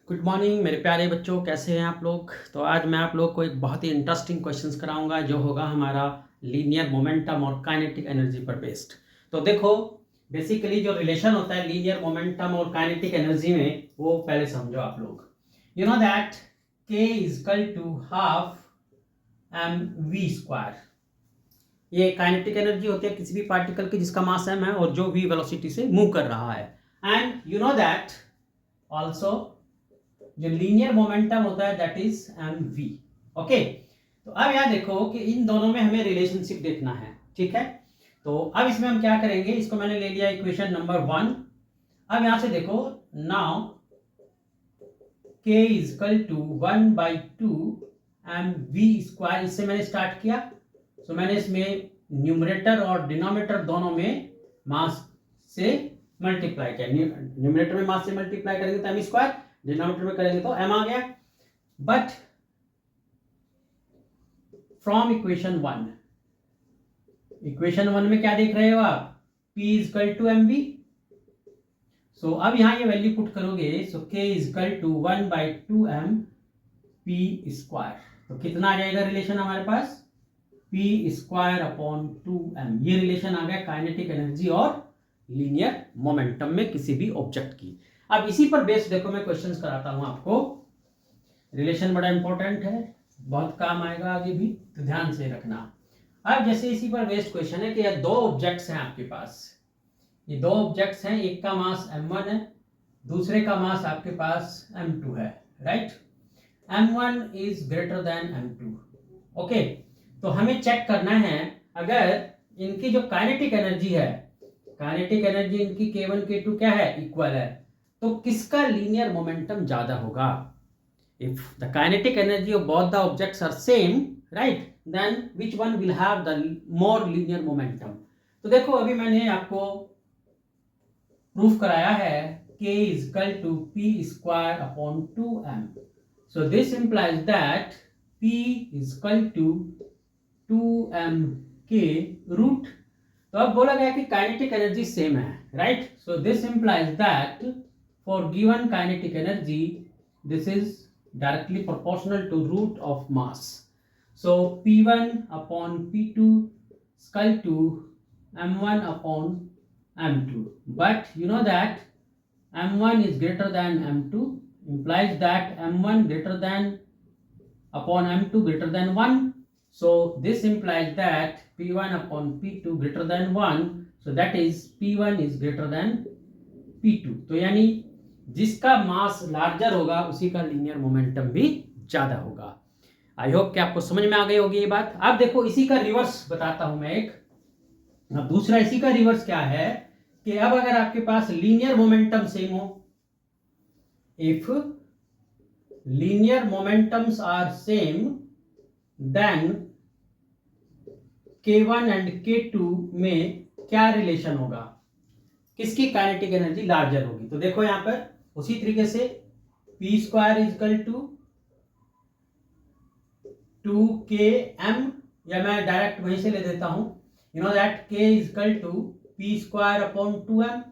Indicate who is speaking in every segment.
Speaker 1: Good morning मेरे प्यारे बच्चों, कैसे हैं आप लोग। तो आज मैं आप लोग को एक बहुत ही इंटरेस्टिंग क्वेश्चंस कराऊंगा जो होगा हमारा लीनियर मोमेंटम और काइनेटिक एनर्जी पर बेस्ड। तो देखो, बेसिकली जो रिलेशन होता है लीनियर मोमेंटम और काइनेटिक एनर्जी में, वो पहले समझो आप लोग। You know that k equal to half mv²। ये काइनेटिक एनर्जी होती है किसी भी पार्टिकल की जिसका मास m है और जो v वेलोसिटी से मूव कर रहा है। And you know that also जो लीनियर मोमेंटम होता है दैट इज mv। ओके, तो अब यहाँ देखो कि इन दोनों में हमें रिलेशनशिप देखना है, ठीक है। तो अब इसमें हम क्या करेंगे, इसको मैंने ले लिया इक्वेशन नंबर 1। अब यहां से देखो, now k equal to 1/2 mv²। इससे मैंने स्टार्ट किया। सो मैंने इसमें न्यूमरेटर और डिनोमिनेटर दोनों में मास से मल्टीप्लाई किया। न्यूमरेटर में मास से मल्टीप्लाई करेंगे तो m², डिनोमिनेटर में करेंगे तो m आ गया। बट फ्रॉम इक्वेशन 1 में क्या देख रहे हो आप, p इजकल टू mv। सो अब यहां ये वैल्यू पुट करोगे, सो k इजकल टू 1/2 mp²। तो कितना आ जाएगा रिलेशन हमारे पास, p²/2m। ये रिलेशन आ गया काइनेटिक एनर्जी और लीनियर मोमेंटम में किसी भी ऑब्जेक्ट की। अब इसी पर बेस्ड देखो मैं क्वेश्चंस कराता हूं आपको। रिलेशन बड़ा इंपॉर्टेंट है, बहुत काम आएगा आगे भी, तो ध्यान से रखना। अब जैसे इसी पर बेस्ड क्वेश्चन है कि ये दो ऑब्जेक्ट्स हैं आपके पास। ये दो ऑब्जेक्ट्स हैं, एक का मास m1 है, दूसरे का मास आपके पास m2 है, right. m1 is greater than m2। Okay, तो हमें चेक करना है अगर इनकी जो काइनेटिक एनर्जी है, काइनेटिक एनर्जी इनकी k1 k2 क्या है, इक्वल है, तो किसका लीनियर मोमेंटम ज्यादा होगा। If the kinetic energy of both the objects are same, right, then which one will have the more linear momentum. तो देखो अभी मैंने आपको प्रूफ कराया है k equal to p²/2m। So this implies that p equal to 2mk root. तो अब बोला गया कि काइनेटिक एनर्जी सेम है, right. So this implies that for given kinetic energy this is directly proportional to root of mass. So p1/p2 equal to m1/m2। But you know that m1 is greater than m2 implies that m1 greater than upon m2 greater than 1. So this implies that p1/p2 greater than 1. So that is p1 is greater than p2। तो यानी जिसका मास larger होगा उसी का linear momentum भी ज्यादा होगा। I hope कि आपको समझ में आ गई होगी ये बात। अब देखो इसी का रिवर्स बताता हूं मैं एक। अब दूसरा इसी का रिवर्स क्या है कि अब अगर आपके पास लीनियर मोमेंटम सेम हो, if linear momentums are same, then k1 and k2 में क्या रिलेशन होगा, किसकी काइनेटिक एनर्जी लार्जर होगी। तो देखो यहां पर उसी तरीके से p² इजकल टू 2km, या मैं डायरेक्ट वहीं से ले देता हूं। You know that k equal to p²/2m,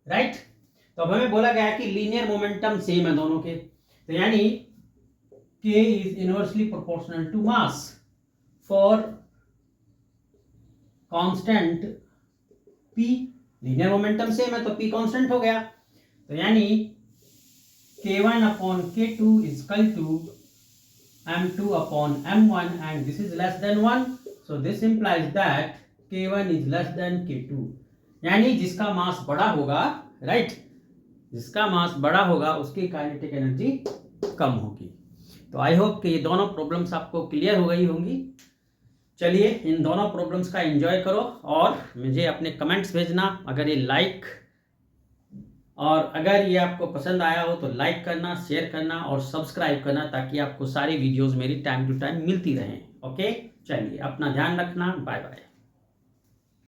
Speaker 1: right. तो अब हमें बोला गया है कि लीनियर मोमेंटम सेम है दोनों के, तो यानी k is inversely proportional to mass for constant p। Linear momentum same है तो p कांस्टेंट हो गया, तो यानी k1/k2 is equal to m2/m1 and this is less than 1. So this implies that k1 is less than k2। यानी जिसका मास बड़ा होगा, राइट, जिसका मास बड़ा होगा उसकी काइनेटिक एनर्जी कम होगी। तो आई होप कि ये दोनों प्रॉब्लम्स आपको क्लियर हो गई होंगी। चलिए इन दोनों प्रॉब्लम्स का एंजॉय करो और मुझे अपने कमेंट्स भेजना। अगर ये लाइक और अगर ये आपको पसंद आया हो तो लाइक करना, शेयर करना और सब्सक्राइब करना, ताकि आपको सारी वीडियोस मेरी टाइम टू टाइम मिलती रहें। ओके, चलिए अपना ध्यान रखना, बाय बाय।